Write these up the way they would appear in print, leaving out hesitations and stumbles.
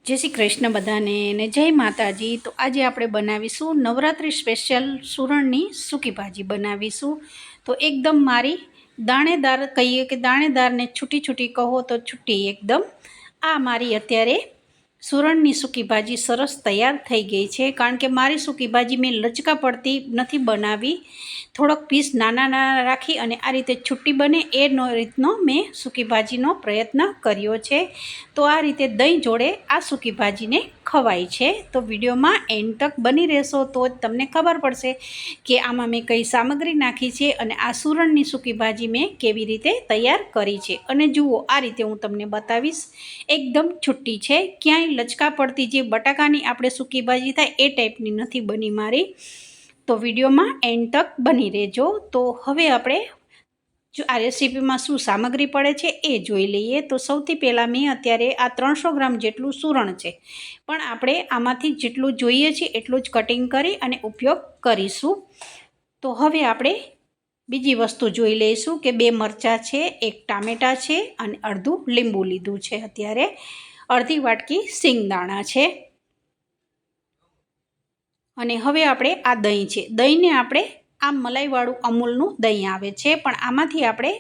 जय श्री कृष्ण बधाने ने जय माताजी। तो आज आप बनावीशू नवरात्रि स्पेशल सूरणनी सूकी भाजी बनावीशू। तो एकदम मारी दाणेदार कहीए कि दाणेदार ने छूटी छूटी कहो तो छूटी एकदम आ मारी अत्यारे सूरणनी सूकी भाजी सरस तैयार थई गई है। कारण के मारी सूकी भाजी में लचका पड़ती नहीं बनावी, थोड़ोक पीस नाना नाना राखी अने आ रीते छुट्टी बने ए रीतनो मैं सूकी भाजीनो प्रयत्न कर्यो छे। तो आ रीते दही जोड़े आ सूकी भाजी ने खवाय छे। तो विडियो में एंड तक बनी रहेशो तो तमने खबर पड़शे कि आमां मैं कई सामग्री नाखी छे अने आ सूरणनी सूकी भाजी मैं केवी रीते तैयार करी छे। अने जुओ आ रीते हूँ तमने बतावीश, एकदम छुट्टी छे, क्यांय लचका पड़ती जे बटाकानी आपणे सूकी भाजी थाय ए टाइपनी नथी बनी मारी। तो विडियो में एंड तक बनी रहेजो। तो हवे आपणे जो आ रेसिपी में शू सामग्री पड़े छे ए जोई लईए। तो सौथी पहेला मैं अत्यारे आ 300 ग्राम जेटलुं सूरण छे, पण आपणे आमांथी जेटलुं जोईए छे एटलुं ज कटिंग करी अने उपयोग करीशुं। तो हवे आपणे बीजी वस्तु जोई लईशुं कि 2 मरचा छे, 1 टामेटा छे अने अर्धुं લીંબુ लीधुं छे। अत्यारे अर्धी वाटकी सींगदाणा छे अने हवे आपणे आ दही छे। दहीने आपणे आ मलाईवाळुं अमूलनुं दही आवे छे, पण आमांथी आपणे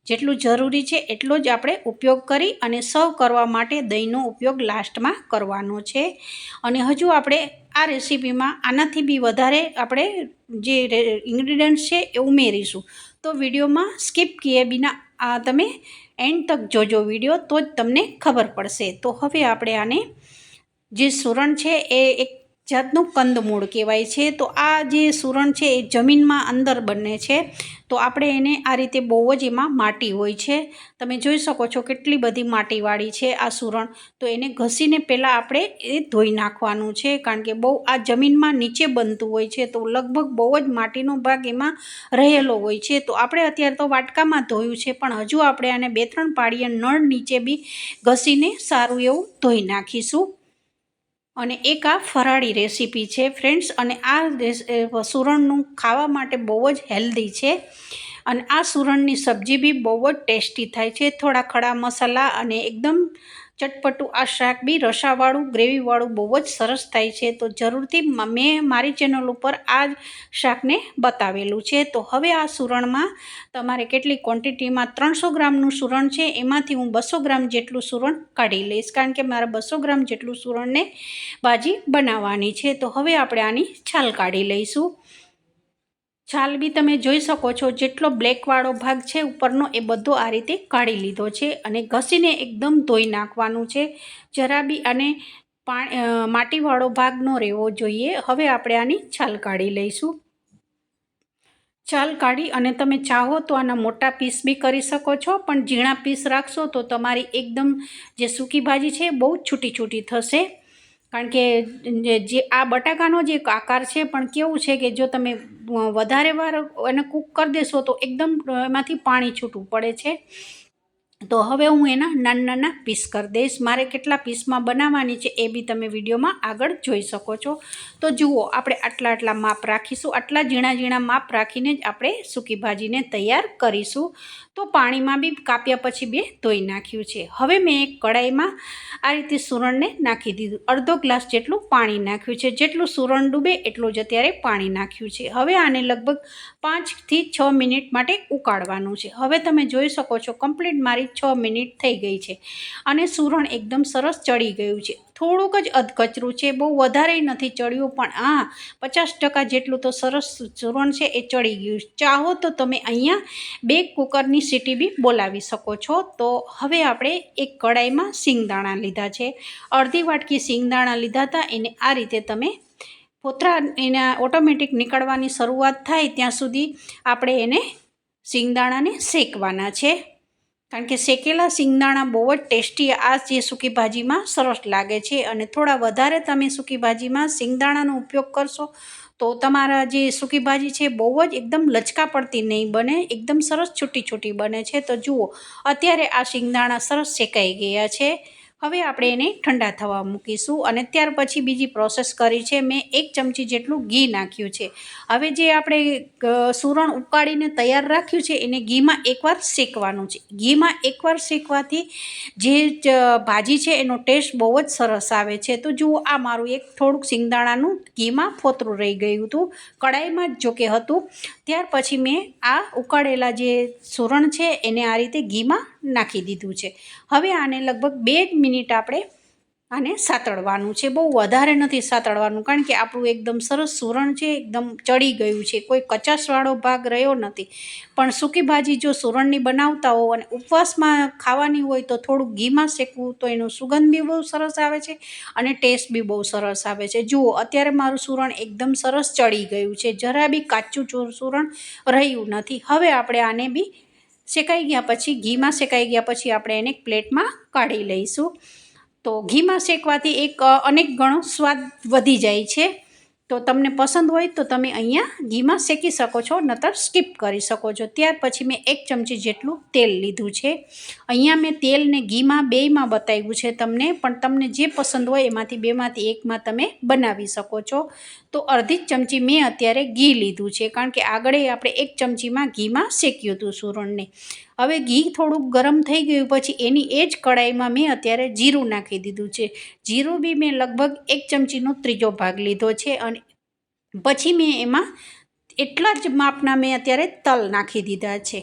जेटलुं जरूरी छे एटलो ज आपणे उपयोग करी अने सर्व करवा माटे दहीनो उपयोग लास्टमां करवानो छे। अने हजू आपणे आ रेसिपीमां आनाथी बी वधारे आपणे जे इन्ग्रीडियंट्स छे ए उमेरीशुं। तो विडियोमां स्कीप किए बिना तमे एंड तक जोजो विडियो, तो ज तमने खबर पड़शे। तो हवे आपणे आने जे सूरण छे ए एक जातनुं कंदमूळ कहेवाय छे। तो आ जे सूरण छे ए जमीनमां अंदर बने छे। तो आपणे एने आ रीते बहु ज एमां माटी होय छे, तमे जोई शको छो केटली बधी माटीवाળી छे आ सूरण। तो एने घसीने पहेला आपणे ए धोई नाखवानुं छे, कारण के बहु आ जमीनमां नीचे बनतुं होय छे तो लगभग बहु ज माटीनो भाग एमां रहेलो होय छे। तो आपणे अत्यारे तो वाटकामां धोयुं छे, पण हजू आपणे आने 2-3 पाळीए नळ नीचे बी घसीने सारुं एवुं धोई नाखीशुं। अने एक आ फराળી रेसिपी छे फ्रेंड्स, अने आ सूरणनुं खावा माटे बहु ज हेल्धी छे। अने आ सूरणनी सब्जी बी बहु ज टेस्टी थाय छे। थोड़ा खड़ा मसाला अने एकदम चटपटू आ शाक बी रसावाळुं ग्रेवीवाळुं बहु ज सरस थाय छे। तो जरूरथी मैं मारी चेनल उपर आ शाकने बतावेलुं छे। तो हवे आ सूरणमां तमारे केटली क्वोंटिटीमां 300 ग्रामनुं सूरण छे एमांथी हूँ 200 ग्राम जेटलुं सूरण काढी लईश, कारण के मारे 200 ग्राम जेटलुं सूरणने भाजी बनाववानी छे। तो हवे आपणे आनी छाल काढी लईशुं। छाल बी तमे जोई शको छो, जेटलो ब्लेकवाळो भाग छे उपरनो ए बधो आ रीते काढी लीधो छे अने घसीने एकदम धोई नाखवानुं छे। जरा बी आने माटीवाळो भाग न रहेवो जोईए। हवे आपणे आनी छाल काढी लईशुं। छाल काढी अने तमे चाहो तो आना मोटा पीस बी करी शको छो, पण झीणा पीस राखशो तो तमारी एकदम जे सूकी भाजी छे बहु छूटी छूटी थशे। कारण के जे आ बटाकानो जे आकार छे, पण केवुं छे कि जो तमे वधारे वार एने कूक कर देशो तो एकदम एमांथी पाणी छूटुं पड़े छे। तो हवे हूँ एना नाना नाना पीस कर दईश। मारे केटला पीसमां बनाववानी छे ए बी तमे विडियोमां आगळ जोई शको छो। तो जुओ आपणे आटला आटला माप राखीशुं, आटला झीणा झीणा माप राखीने ज आपणे सूकी भाजीने तैयार करीशुं। तो पाणीमां बी काप्या पछी बे धोई नाख्युं छे। हवे मैं एक कढ़ाईमां आ रीते सूरणने नाखी दीधुं, अर्धो ग्लास जेटलुं पाणी नाख्युं छे। जेटલું सूरण डूबे એટલું જ અત્યારે પાણી નાખ્યું છે। હવે આને લગભગ 5 થી 6 મિનિટ માટે ઉકાળવાનું છે। હવે તમે જોઈ શકો છો કમ્પ્લીટ મારી 6 મિનિટ થઈ ગઈ છે અને सूरण एकदम सरस चढ़ी गयुं छे। થોડુંક જ અધકચરું છે, બહુ વધારે નથી ચડ્યું, પણ હા 50% જેટલું તો સરસ सूरण છે એ ચડી ગયું। ચાહો તો તમે અહીંયા 2 કુકરની સીટી બી બોલાવી શકો છો। તો હવે આપણે એક કડાઈમાં સિંગદાણા લીધા છે, અડધી વાટકી સિંગદાણા લીધા હતા। એને આ રીતે તમે પોતરા એના ઓટોમેટિક નીકળવાની શરૂઆત થાય ત્યાં સુધી આપણે એને સિંગદાણાને શેકવાના છે, કારણ કે શેકેલા સિંગદાણા બહુ જ ટેસ્ટી આ જે સૂકી ભાજીમાં સરસ લાગે છે। અને થોડા વધારે તમે સૂકી ભાજીમાં સિંગદાણાનો ઉપયોગ કરશો તો તમારા જે સૂકી ભાજી છે બહુ જ એકદમ લચકા પડતી નહીં બને, એકદમ સરસ છૂટી છૂટી બને છે। તો જુઓ અત્યારે આ સિંગદાણા સરસ શેકાઈ ગયા છે। હવે આપણે એને ઠંડા થવા મૂકીશું અને ત્યાર પછી બીજી પ્રોસેસ કરી છે. મેં 1 ચમચી જેટલું ઘી નાખ્યું છે. હવે જે આપણે સૂરણ ઉકાળીને તૈયાર રાખ્યું છે એને ઘીમાં એકવાર શેકવાનું છે. ઘીમાં એકવાર શેકવાથી જે ભાજી છે એનો ટેસ્ટ બહુ જ સરસ આવે છે. તો જુઓ, આ મારું એક થોડુંક સિંગદાણાનું ઘીમાં ફોતરું રહી ગયું હતું, કડાઈમાં જ જોકે હતું. ત્યાર પછી મેં આ ઉકાળેલા જે સૂરણ છે એને આ રીતે ઘીમાં નાખી દીધું છે. હવે આને લગભગ 2 મિનિટ આપણે આને સાતળવાનું છે. બહુ વધારે નથી સાતળવાનું, કારણ કે આપણું એકદમ સરસ સૂરણ છે, એકદમ ચડી ગયું છે, કોઈ કચાશવાળો ભાગ રહ્યો નથી. પણ સૂકી ભાજી જો સૂરણની બનાવતા હો અને ઉપવાસમાં ખાવાની હોય તો થોડુંક ઘીમાં શેકવું તો એનો સુગંધ બી બહુ સરસ આવે છે અને ટેસ્ટ બી બહુ સરસ આવે છે. જુઓ, અત્યારે મારું સૂરણ એકદમ સરસ ચડી ગયું છે, જરા બી કાચું સૂરણ રહ્યું નથી. હવે આપણે આને બી શેકાઈ ગયા પછી, ઘીમાં શેકાઈ ગયા પછી આપણે એને એક પ્લેટમાં કાઢી લઈશું. તો ઘીમાં શેકવાથી એક અનેક ગણો સ્વાદ વધી જાય છે. તો તમને પસંદ હોય તો તમે અહીંયા ઘીમાં શેકી શકો છો, નહીતર સ્કીપ કરી શકો છો. ત્યાર પછી મેં 1 ચમચી જેટલું તેલ લીધું છે. અહીંયા મેં તેલ ને ઘીમાં બેયમાં બતાવ્યું છે તમને, પણ તમને જે પસંદ હોય એમાંથી બેમાંથી એકમાં તમે બનાવી શકો છો. તો અડધી ચમચી મેં અત્યારે ઘી લીધું છે, કારણ કે આગળ આપણે 1 ચમચીમાં ઘીમાં શેક્યું હતું સૂરણને. હવે ઘી થોડુંક ગરમ થઈ ગયું પછી એની એ જ કડાઈમાં મેં અત્યારે જીરું નાખી દીધું છે. જીરું બી મેં લગભગ 1 ચમચીનો 3જો ભાગ લીધો છે. અને પછી મેં એમાં એટલા જ માપના મેં અત્યારે તલ નાખી દીધા છે.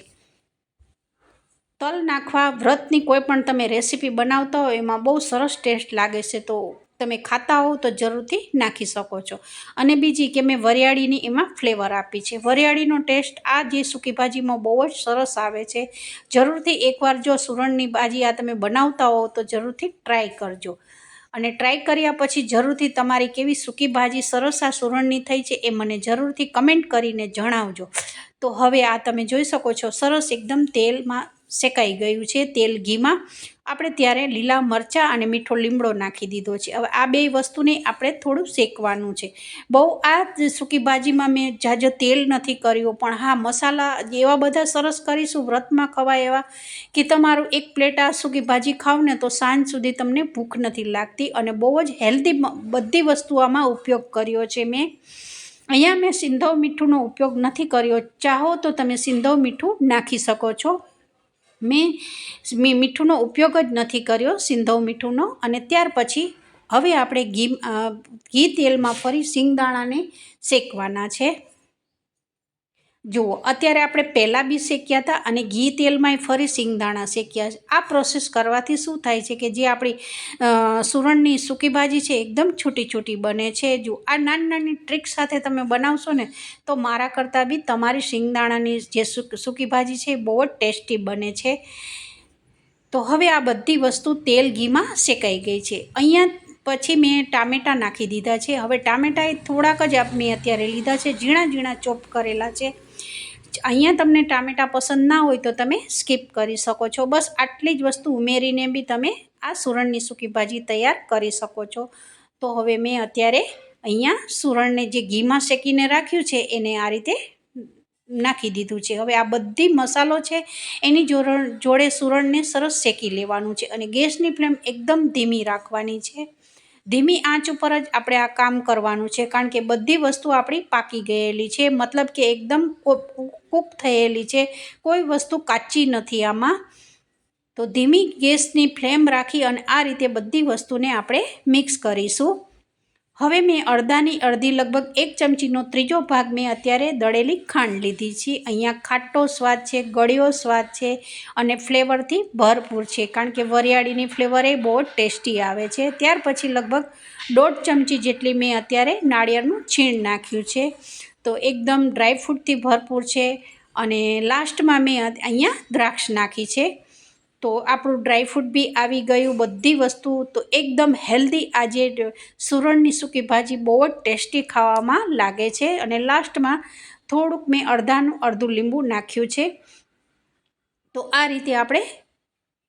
તલ નાખવા વ્રતની કોઈ પણ તમે રેસીપી બનાવતા હો એમાં બહુ સરસ ટેસ્ટ લાગે છે. તો તમે ખાતા હો તો જરૂરથી નાખી શકો છો. અને બીજી કે મેં વરિયાળીની એમાં ફ્લેવર આપી છે. વરિયાળીનો ટેસ્ટ આ જે સૂકી ભાજીમાં બહુ જ સરસ આવે છે. જરૂરથી એકવાર જો સૂરણની ભાજી આ તમે બનાવતા હો તો જરૂરથી ટ્રાય કરજો. અને ટ્રાય કર્યા પછી જરૂરથી તમારી કેવી સૂકી ભાજી સરસ આ સૂરણની થઈ છે એ મને જરૂરથી કમેન્ટ કરીને જણાવજો. તો હવે આ તમે જોઈ શકો છો, સરસ એકદમ તેલમાં શેકાઈ ગયું છે. તેલ ઘીમાં આપણે ત્યારે લીલા મરચાં અને મીઠો લીમડો નાખી દીધો છે. હવે આ બે વસ્તુને આપણે થોડું શેકવાનું છે. બહુ આ સૂકી ભાજીમાં મેં ઝાઝો તેલ નથી કર્યો, પણ હા, મસાલા એવા બધા સરસ કરીશું વ્રતમાં ખવાય એવા કે તમારું એક પ્લેટ આ સૂકી ભાજી ખાવ ને તો સાંજ સુધી તમને ભૂખ નથી લાગતી. અને બહુ જ હેલ્ધી બધી વસ્તુ આમાં ઉપયોગ કર્યો છે મેં. અહીંયા મેં સિંધવ મીઠુંનો ઉપયોગ નથી કર્યો. ચાહો તો તમે સિંધવ મીઠું નાખી શકો છો. મેં મીઠુંનો ઉપયોગ જ નથી કર્યો, સિંધવ મીઠુંનો. અને ત્યાર પછી હવે આપણે ઘી તેલમાં ફરી સિંગદાણાને શેકવાના છે. જુઓ, અત્યારે આપણે પહેલાં બી શેક્યા હતા અને ઘી તેલમાંય ફરી સિંગદાણા શેક્યા છે. આ પ્રોસેસ કરવાથી શું થાય છે કે જે આપણી સૂરણની સૂકી ભાજી છે એકદમ છૂટી છૂટી બને છે. જો આ નાની નાની ટ્રીક સાથે તમે બનાવશો ને તો મારા કરતાં બી તમારી સિંગદાણાની જે સૂકી ભાજી છે એ બહુ જ ટેસ્ટી બને છે. તો હવે આ બધી વસ્તુ તેલ ઘીમાં શેકાઈ ગઈ છે. અહીંયા પછી મેં ટામેટાં નાખી દીધા છે. હવે ટામેટાં એ થોડાક જ મેં અત્યારે લીધા છે, ઝીણા ઝીણા ચોપ કરેલા છે. અહીંયા તમને ટામેટાં પસંદ ના હોય તો તમે સ્કીપ કરી શકો છો. બસ આટલી જ વસ્તુ ઉમેરીને બી તમે આ સૂરણની સૂકી ભાજી તૈયાર કરી શકો છો. તો હવે મેં અત્યારે અહીંયા સૂરણને જે ઘીમાં શેકીને રાખ્યું છે એને આ રીતે નાખી દીધું છે. હવે આ બધી મસાલો છે એની જોડે સૂરણને સરસ શેકી લેવાનું છે. અને ગેસની ફ્લેમ એકદમ ધીમી રાખવાની છે. ધીમી આંચ ઉપર જ આપણે આ કામ કરવાનું છે, કારણ કે બધી વસ્તુ આપણી પાકી ગયેલી છે, મતલબ કે એકદમ કૂક થયેલી છે, કોઈ વસ્તુ કાચી નથી આમાં. તો ધીમી ગેસની ફ્લેમ રાખી અને આ રીતે બધી વસ્તુને આપણે મિક્સ કરીશું. હવે મેં અડધાની અડધી લગભગ 1 ચમચીનો 3જો ભાગ મેં અત્યારે દળેલી ખાંડ લીધી છે. અહીંયા ખાટો સ્વાદ છે, ગળ્યો સ્વાદ છે અને ફ્લેવરથી ભરપૂર છે, કારણ કે વરિયાળીની ફ્લેવર એ બહુ જ ટેસ્ટી આવે છે. ત્યાર પછી લગભગ 1.5 ચમચી જેટલી મેં અત્યારે નાળિયેરનું છીણ નાખ્યું છે. તો એકદમ ડ્રાયફ્રૂટથી ભરપૂર છે. અને લાસ્ટમાં મેં અહીંયા દ્રાક્ષ નાખી છે. તો આપણું ડ્રાયફ્રૂટ બી આવી ગયું, બધી વસ્તુ. તો એકદમ હેલ્ધી આજે સૂરણની સૂકી ભાજી બહુ જ ટેસ્ટી ખાવામાં લાગે છે. અને લાસ્ટમાં થોડુંક મેં અડધું લીંબુ નાખ્યું છે. તો આ રીતે આપણે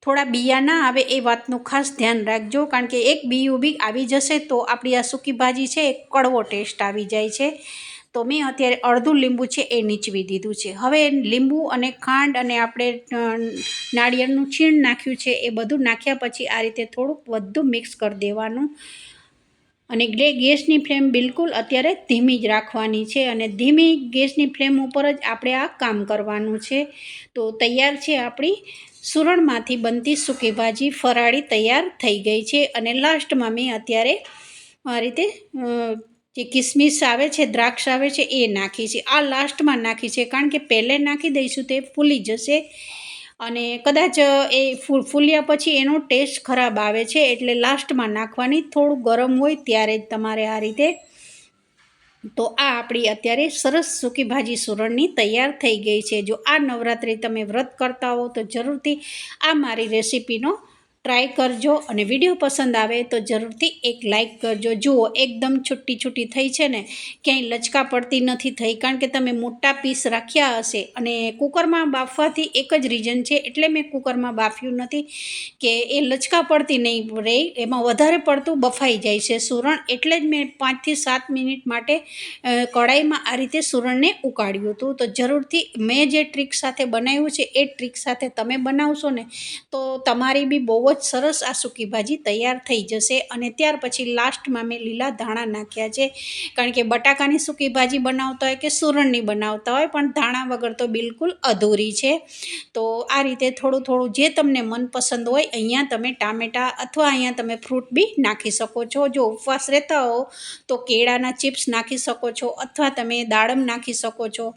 થોડા બિયા ના આવે એ વાતનું ખાસ ધ્યાન રાખજો, કારણ કે એક બીયું બી આવી જશે તો આપણી આ સૂકી ભાજી છે એ કડવો ટેસ્ટ આવી જાય છે. તો મેં અત્યારે અડધું લીંબુ છે એ નીચવી દીધું છે. હવે લીંબુ અને ખાંડ અને આપણે નાળિયેરનું છીણ નાખ્યું છે એ બધું નાખ્યા પછી આ રીતે થોડુંક બધું મિક્સ કરી દેવાનું અને ગેસની ફ્લેમ બિલકુલ અત્યારે ધીમી જ રાખવાની છે અને ધીમી ગેસની ફ્લેમ ઉપર જ આપણે આ કામ કરવાનું છે. તો તૈયાર છે આપણી સુરણમાંથી બનતી સૂકી ભાજી ફરાળી તૈયાર થઈ ગઈ છે. અને લાસ્ટમાં મેં અત્યારે આ રીતે જે કિસમિસ આવે છે, દ્રાક્ષ આવે છે એ નાખી છે. આ લાસ્ટમાં નાખી છે કારણ કે પહેલે નાખી દઈશું તે ફૂલી જશે અને કદાચ એ ફૂલ્યા પછી એનો ટેસ્ટ ખરાબ આવે છે, એટલે લાસ્ટમાં નાખવાની. થોડું ગરમ હોય ત્યારે જ તમારે આ રીતે. તો આ આપણી અત્યારે સરસ સૂકી ભાજી સુરણની તૈયાર થઈ ગઈ છે. જો આ નવરાત્રિ તમે વ્રત કરતા હો તો જરૂરથી આ મારી રેસીપીનો ટ્રાય કરજો અને વિડીયો પસંદ આવે તો જરૂરથી એક લાઇક કરજો. જુઓ એકદમ છૂટી છૂટી થઈ છે ને, ક્યાંય લચકા પડતી નથી થઈ, કારણ કે તમે મોટા પીસ રાખ્યા હશે અને કુકરમાં બાફવાથી એક જ રીઝન છે, એટલે મેં કુકરમાં બાફ્યું નથી કે એ લચકા પડતી નહીં રહે, એમાં વધારે પડતું બફાઈ જાય છે સુરણ, એટલે જ મેં 5 થી 7 મિનિટ માટે કઢાઈમાં આ રીતે સુરણને ઉકાળ્યું હતું. તો જરૂરથી મેં જે ટ્રીક સાથે બનાવ્યું છે એ ટ્રીક સાથે તમે બનાવશો ને તો તમારી બી બહુ જ સરસ આ સૂકી ભાજી તૈયાર થઈ જશે. અને ત્યાર પછી લાસ્ટમાં મેં લીલા ધાણા નાખ્યા છે, કારણ કે બટાકાની સૂકી ભાજી બનાવતા હોય કે સુરણની બનાવતા હોય પણ ધાણા વગર તો બિલકુલ અધૂરી છે. તો આ રીતે થોડું થોડું જે તમને મનપસંદ હોય, અહીંયા તમે ટામેટાં અથવા અહીંયા તમે ફ્રૂટ બી નાખી શકો છો. જો ઉપવાસ રહેતા હો તો કેળાના ચિપ્સ નાખી શકો છો અથવા તમે દાડમ નાખી શકો છો.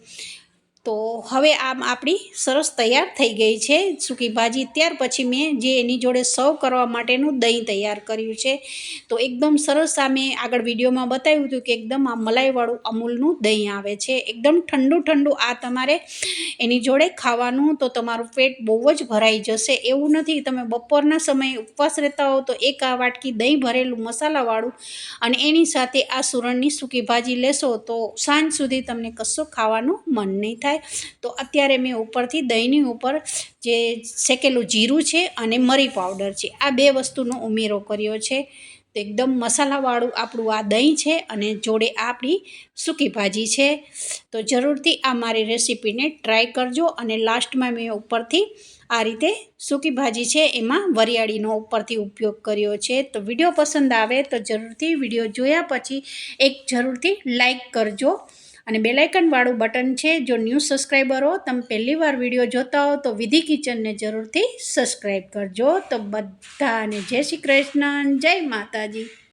તો હવે આમ આપણી સરસ તૈયાર થઈ ગઈ છે સૂકી ભાજી. ત્યાર પછી મેં જે એની જોડે સર્વ કરવા માટેનું દહીં તૈયાર કર્યું છે. તો એકદમ સરસ આ મેં આગળ વિડીયોમાં બતાવ્યું હતું કે એકદમ આ મલાઈવાળું અમૂલનું દહીં આવે છે. એકદમ ઠંડુ ઠંડુ આ તમારે એની જોડે ખાવાનું, તો તમારું પેટ બહુ જ ભરાઈ જશે. એવું નથી તમે બપોરના સમયે ઉપવાસ રહેતા હો તો એક આ વાટકી દહીં ભરેલું મસાલાવાળું અને એની સાથે આ સુરણની સૂકી ભાજી લેશો તો સાંજ સુધી તમને કશું ખાવાનું મન નહીં થાય. તો અત્યારે મેં ઉપરથી દહીંની ઉપર જે શેકેલું જીરું છે અને મરી પાવડર છે, આ 2 વસ્તુનો ઉમેરો કર્યો છે. તો એકદમ મસાલાવાળું આપણું આ દહીં છે અને જોડે આપણી સૂકી ભાજી છે. તો જરૂરથી આ મારી રેસીપીને ટ્રાય કરજો. અને લાસ્ટમાં મેં ઉપરથી આ રીતે સૂકી ભાજી છે એમાં વરિયાળીનો ઉપરથી ઉપયોગ કર્યો છે. તો વિડીયો પસંદ આવે તો જરૂરથી વિડીયો જોયા પછી એક જરૂરથી લાઈક કરજો અને બેલ આઇકન વાળું બટન છે, જો ન્યૂ સબસ્ક્રાઈબર હો, તમે પહેલી વાર વિડીયો જોતા હો તો વિધિ કિચનને જરૂરથી સબસ્ક્રાઈબ કરજો. તો બધાને જય શ્રી કૃષ્ણ, જય માતાજી.